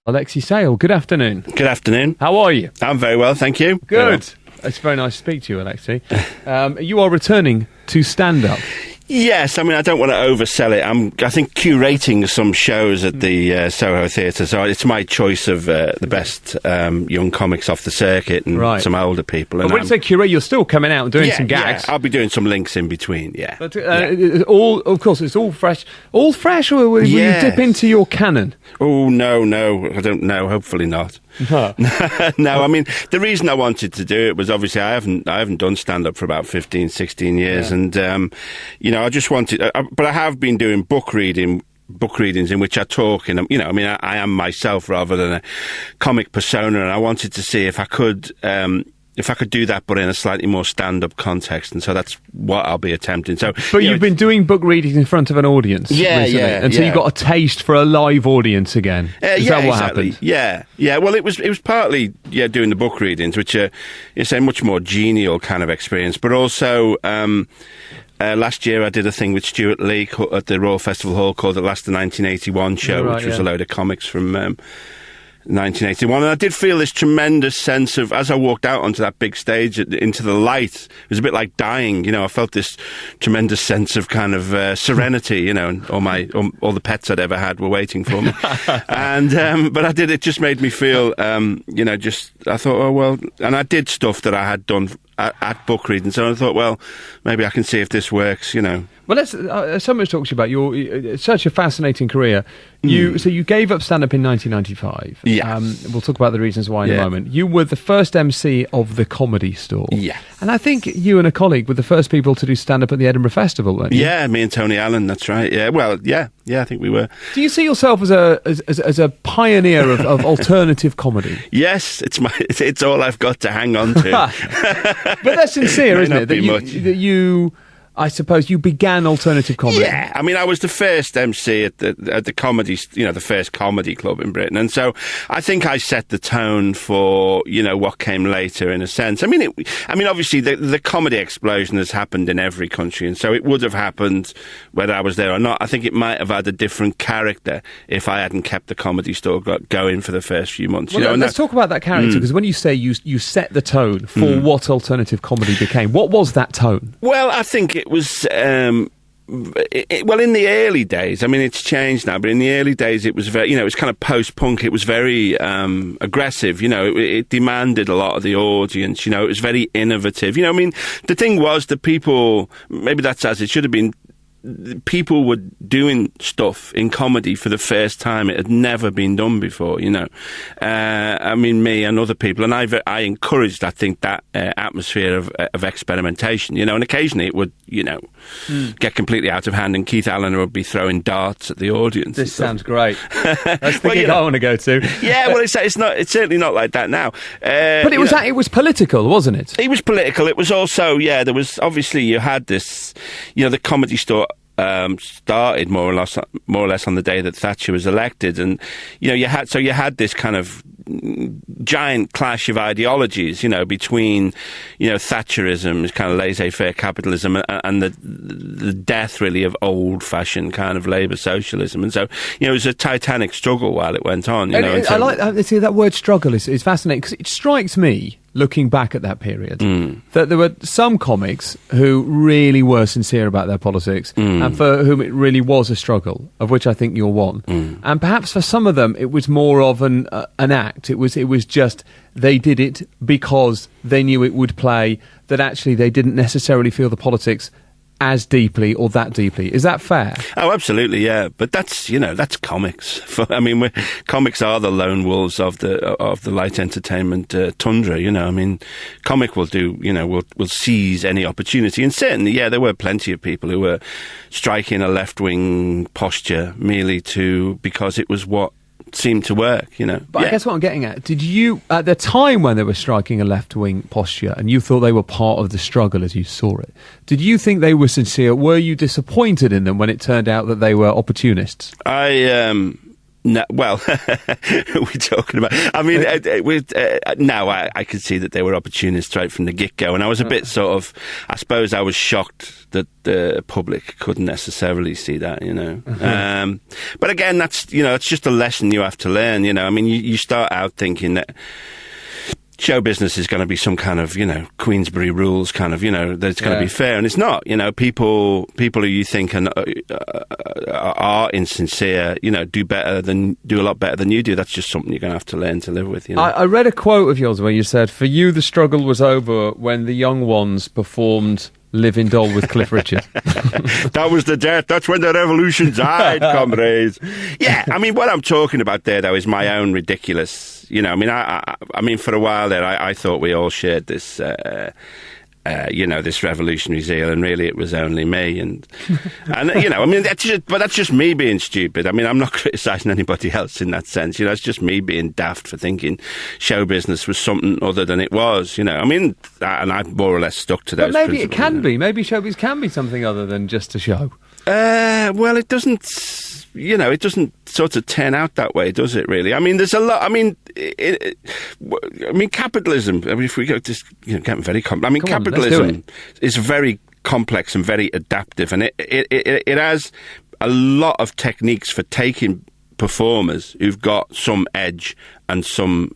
Alexei Sayle, good afternoon. Good afternoon. How are you? I'm very well, thank you. Good. It's very nice to speak to you, Alexei. You are returning to stand-up. Yes, I mean, I don't want to oversell it. I think curating some shows at the Soho Theatre, so it's my choice of the best young comics off the circuit and some older people. But when you say curate, you're still coming out and doing some gags. Yeah, I'll be doing some links in between, But, of course, it's all fresh. All fresh, or will you dip into your canon? Oh, no, I don't know. Hopefully not. Huh. No, I mean, the reason I wanted to do it was obviously I haven't done stand-up for about 15, 16 years, and I just wanted, but I have been doing book readings in which I talk, and I am myself rather than a comic persona, and I wanted to see if I could do that, but in a slightly more stand-up context, and so that's what I'll be attempting. So, but you've been doing book readings in front of an audience, recently, and so you got a taste for a live audience again. Is that what happened? Yeah. Well, it was partly doing the book readings, which are a much more genial kind of experience, but also. Last year I did a thing with Stuart Lee at the Royal Festival Hall called The Last of 1981 show, which was a load of comics from 1981. And I did feel this tremendous sense of, as I walked out onto that big stage into the light, it was a bit like dying, I felt this tremendous sense of kind of serenity, and all the pets I'd ever had were waiting for me. And but it just made me feel, I thought, oh, well, and I did stuff that I had done at book readings, so I thought, well, maybe I can see if this works, Well, let's. So much talks about your such a fascinating career. So you gave up stand-up in 1995. Yeah. We'll talk about the reasons why in a moment. You were the first MC of the Comedy Store. Yeah. And I think you and a colleague were the first people to do stand-up at the Edinburgh Festival, weren't you? Yeah, me and Tony Allen. That's right. Yeah. Well, yeah, I think we were. Do you see yourself as a pioneer of alternative comedy? Yes, it's all I've got to hang on to. But that's sincere, isn't it? That you, I suppose, you began alternative comedy. Yeah, I mean, I was the first MC at the comedy, the first comedy club in Britain, and so I think I set the tone for what came later, in a sense. I mean, obviously the comedy explosion has happened in every country, and so it would have happened whether I was there or not. I think it might have had a different character if I hadn't kept the Comedy Store going for the first few months. Well, let's talk about that character, because when you say you set the tone for what alternative comedy became, what was that tone? Well, I think it was, in the early days, I mean, it's changed now, but in the early days it was very, it was kind of post-punk, it was very aggressive, it demanded a lot of the audience, it was very innovative. The thing was that people, maybe that's as it should have been, people were doing stuff in comedy for the first time. It had never been done before, I mean, me and other people, and I encouraged, I think, that atmosphere of experimentation, and occasionally it would, get completely out of hand, and Keith Allen would be throwing darts at the audience. This sounds great. That's the gig I want to go to. Yeah, well, it's certainly not like that now. But it was political, wasn't it? It was political. It was also, there was, obviously, you had this, the Comedy Store started more or less on the day that Thatcher was elected, and you had this kind of giant clash of ideologies, between Thatcherism, kind of laissez-faire capitalism, and the death really of old-fashioned kind of Labour socialism, and so it was a titanic struggle while it went on. I like see that word struggle is fascinating, because it strikes me, looking back at that period, that there were some comics who really were sincere about their politics, and for whom it really was a struggle, of which I think you're one. And perhaps for some of them it was more of an act. It was just they did it because they knew it would play, that actually they didn't necessarily feel the politics as deeply or that deeply. Is that fair? Oh, absolutely, yeah. But that's comics. Comics are the lone wolves of the light entertainment tundra. Comic will do. Will seize any opportunity. And certainly, there were plenty of people who were striking a left-wing posture merely because it was what seemed to work, But I guess what I'm getting at, did you, at the time when they were striking a left-wing posture and you thought they were part of the struggle as you saw it, did you think they were sincere? Were you disappointed in them when it turned out that they were opportunists? No, well, we're talking about. I mean, now I could see that they were opportunists right from the get-go, and I was a bit sort of. I suppose I was shocked that the public couldn't necessarily see that, you know. But again, that's it's just a lesson you have to learn. You know, I mean, you start out thinking that show business is going to be some kind of, Queensberry rules kind of, that it's going to be fair, and it's not. People who you think are insincere, do a lot better than you do. That's just something you're going to have to learn to live with. I read a quote of yours where you said, "For you, the struggle was over when the young ones performed Living Doll with Cliff Richard." That was the death. That's when the revolution died, comrades. Yeah, I mean, what I'm talking about there, though, is my own ridiculous. I mean, for a while there, I thought we all shared this, this revolutionary zeal, and really it was only me. And that's just me being stupid. I mean, I'm not criticising anybody else in that sense. It's just me being daft for thinking show business was something other than it was. I mean, and I've more or less stuck to those. But maybe it can be. Maybe showbiz can be something other than just a show. Well, it doesn't. It doesn't sort of turn out that way, does it? Really? I mean, there's a lot. I mean, capitalism. I mean, if we go just getting very complex. I mean, capitalism is very complex and very adaptive, and it has a lot of techniques for taking performers who've got some edge and some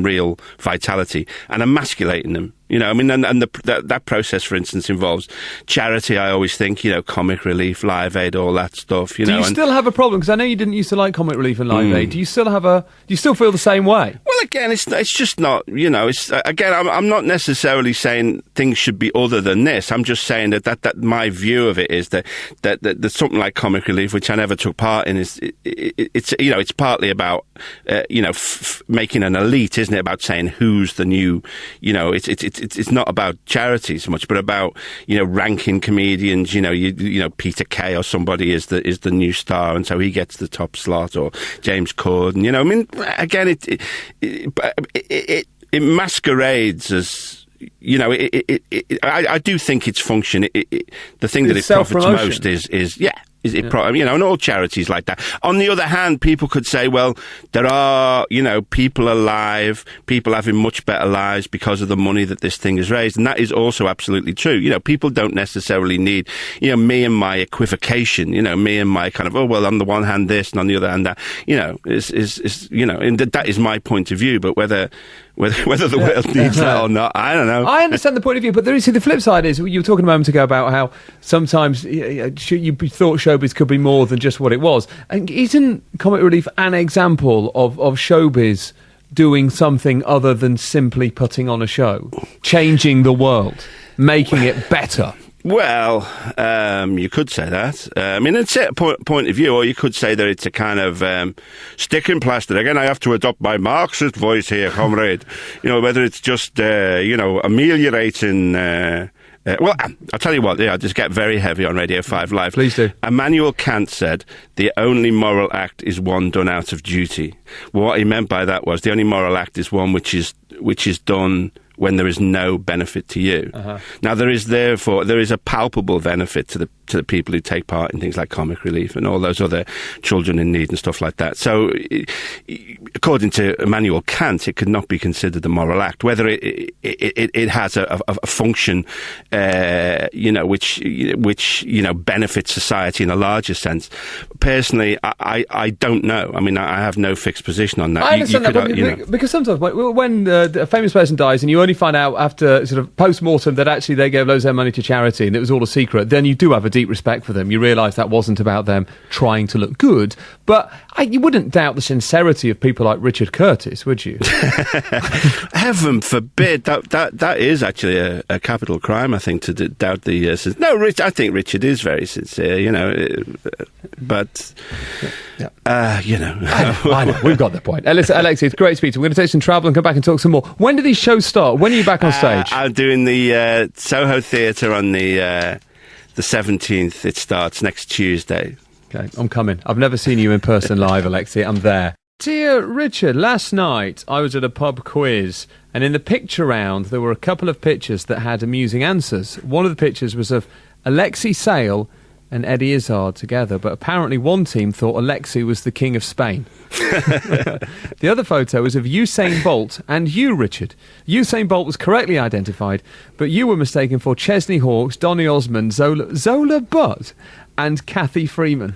real vitality and emasculating them. That process, for instance, involves charity. I always think, comic relief, Live Aid, all that stuff. Do you still have a problem? Because I know you didn't used to like comic relief and Live Aid. Do you still feel the same way? Well, again, it's just not. I'm not necessarily saying things should be other than this. I'm just saying that my view of it is that something like comic relief, which I never took part in, it's partly about making an elite, isn't it? About saying who's the new, it's not about charity so much, but about ranking comedians. Peter Kay or somebody is the new star, and so he gets the top slot, or James Corden. I mean, again, it masquerades as. I do think its function. The thing that it profits most is and all charities like that. On the other hand, people could say, well, there are, people alive, people having much better lives because of the money that this thing has raised. And that is also absolutely true. People don't necessarily need, me and my equivocation, me and my kind of, oh, well, on the one hand this and on the other hand that, and that is my point of view. But whether the world needs that or not, I don't know. I understand the point of view, but the flip side is, you were talking a moment ago about how sometimes you thought showbiz could be more than just what it was. And isn't comic relief an example of showbiz doing something other than simply putting on a show, changing the world, making it better? Well, you could say that. I mean, it's a point of view, or you could say that it's a kind of stick and plaster. Again, I have to adopt my Marxist voice here, comrade. Whether it's just, ameliorating... well, I'll tell you what, I'll just get very heavy on Radio 5 Live. Please do. Immanuel Kant said, the only moral act is one done out of duty. What he meant by that was the only moral act is one which is done when there is no benefit to you. Now, there is a palpable benefit to the people who take part in things like comic relief and all those other children in need and stuff like that. So, according to Immanuel Kant, it could not be considered a moral act. Whether it has a function, which benefits society in a larger sense. Personally, I don't know. I mean, I have no fixed position on that. I understand that, because sometimes when a famous person dies and you only find out after sort of post-mortem that actually they gave loads of their money to charity and it was all a secret, then you do have a deep respect for them. You realise that wasn't about them trying to look good. But you wouldn't doubt the sincerity of people like Richard Curtis, would you? Heaven forbid. That is actually a capital crime, I think, to doubt the... I think Richard is very sincere, but... I know. We've got the point. Alexei, it's great to speak to you. We're going to take some travel and come back and talk some more. When do these shows start? When are you back on stage? I'm doing the Soho Theatre on the 17th. It starts next Tuesday. Okay, I'm coming. I've never seen you in person live, Alexei. I'm there. Dear Richard, last night I was at a pub quiz, and in the picture round there were a couple of pictures that had amusing answers. One of the pictures was of Alexei Sayle and Eddie Izzard together, but apparently one team thought Alexei was the king of Spain. The other photo is of Usain Bolt and you, Richard. Usain Bolt was correctly identified, but you were mistaken for Chesney Hawkes, Donny Osmond, Zola Butt, and Kathy Freeman.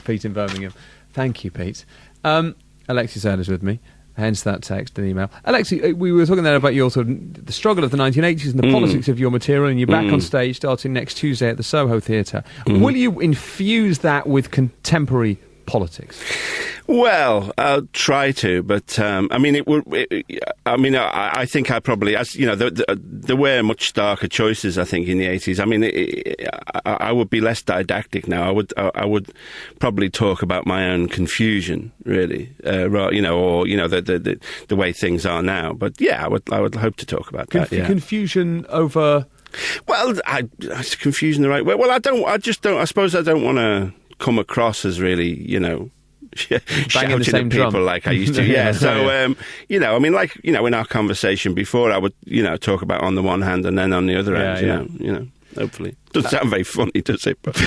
Pete in Birmingham. Thank you, Pete. Alexei Sayle is with me. Hence that text and email. Alexei, we were talking there about your sort of the struggle of the 1980s and the politics of your material, and you're back on stage starting next Tuesday at the Soho Theatre. Will you infuse that with contemporary politics? Well, I'll try to, but I mean, I think I probably, as you know, there were much starker choices. I think in the 80s. I mean, I would be less didactic now. I would probably talk about my own confusion, really, the way things are now. But yeah, I would hope to talk about that. Yeah. Confusion over. Well, is confusion the right word? Well, I suppose I don't want to come across as really, shouting at people drum. Like I used to. Yeah. So, I mean, like, in our conversation before, I would, talk about on the one hand and then on the other hand, hopefully. Doesn't sound very funny, does it? But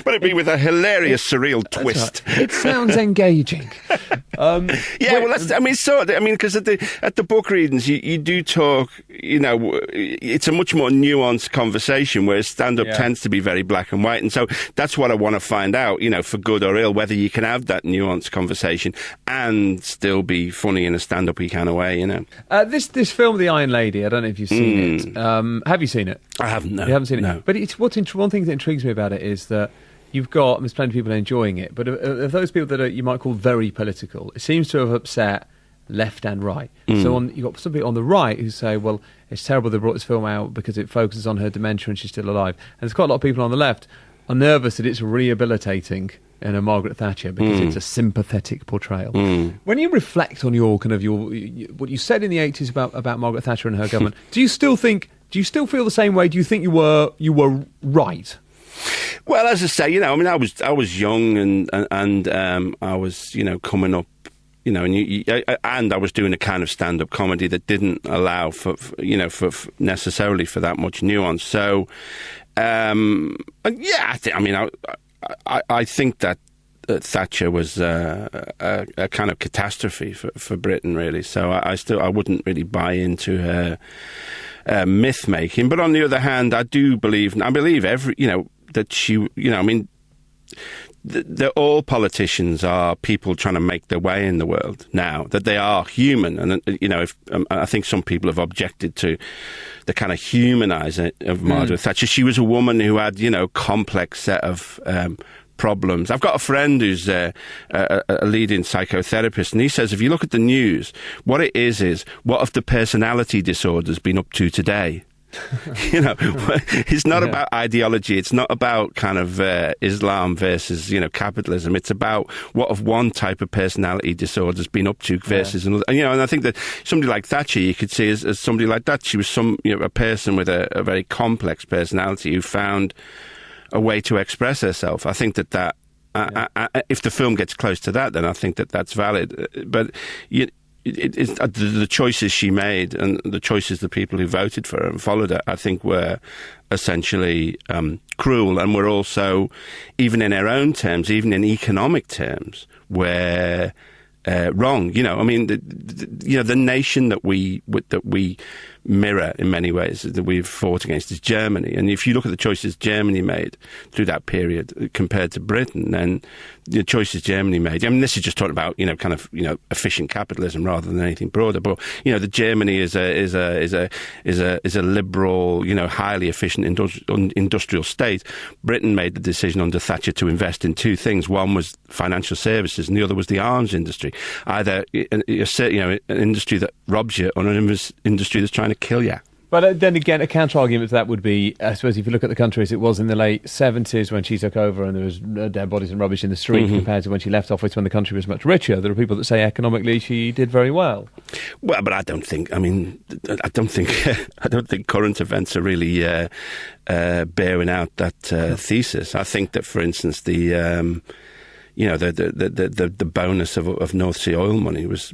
it'd be with a hilarious, surreal twist. Right. It sounds engaging. Because at the book readings, you do talk, it's a much more nuanced conversation, whereas stand-up tends to be very black and white. And so that's what I want to find out, for good or ill, whether you can have that nuanced conversation and still be funny in a stand-up-y kind of way, This film, The Iron Lady, I don't know if you've seen it. Have you seen it? I haven't, no. You haven't seen it? No. But one thing that intrigues me about it is that there's plenty of people enjoying it, but of those people that you might call very political, it seems to have upset left and right. So you've got some people on the right who say, well, it's terrible they brought this film out because it focuses on her dementia and she's still alive. And there's quite a lot of people on the left are nervous that it's rehabilitating a Margaret Thatcher because it's a sympathetic portrayal. When you reflect on your what you said in the 80s about Margaret Thatcher and her government, do you still feel the same way? Do you think you were right? Well, as I say, I was young and I was, coming up, and I was doing a kind of stand-up comedy that didn't allow for necessarily for that much nuance. So, I think that Thatcher was a kind of catastrophe for Britain, really. So I wouldn't really buy into her myth making. But on the other hand, I believe that she, that all politicians are people trying to make their way in the world now, that they are human. And, I think some people have objected to the kind of humanising of Margaret Thatcher. She was a woman who had, complex set of problems. I've got a friend who's a leading psychotherapist, and he says if you look at the news, what it is what have the personality disorders been up to today? It's not about ideology. It's not about kind of Islam versus, capitalism. It's about what have one type of personality disorders been up to versus another. And I think that somebody like Thatcher, you could see as somebody like that. She was a person with a very complex personality who found a way to express herself. I think that if the film gets close to that, then I think that that's valid. But it's the choices she made and the choices the people who voted for her and followed her, I think, were essentially cruel, and were also, even in her own terms, even in economic terms, were wrong. The nation that we mirror in many ways that we've fought against is Germany. And if you look at the choices Germany made through that period compared to Britain, then the choices Germany made, this is just talking about, efficient capitalism rather than anything broader. But, the Germany is a liberal, highly efficient industrial state. Britain made the decision under Thatcher to invest in two things. One was financial services and the other was the arms industry. Either, an industry that robs you or an industry that's trying to kill you. But then again, a counter-argument to that would be, I suppose, if you look at the country as it was in the late 70s when she took over and there was dead bodies and rubbish in the street compared to when she left office when the country was much richer, there are people that say economically she did very well. Well, but I don't think current events are really bearing out that thesis. I think that, for instance, the bonus of North Sea oil money was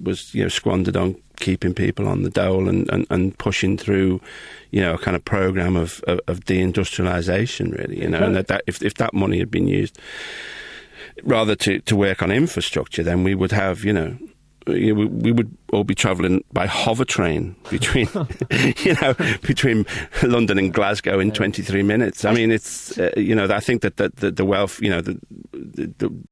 squandered on keeping people on the dole and pushing through, a kind of program of deindustrialization, really, and that if that money had been used rather to work on infrastructure, then we would have, we would all be travelling by hover train between, between London and Glasgow in 23 minutes. I mean, it's, I think that the wealth, the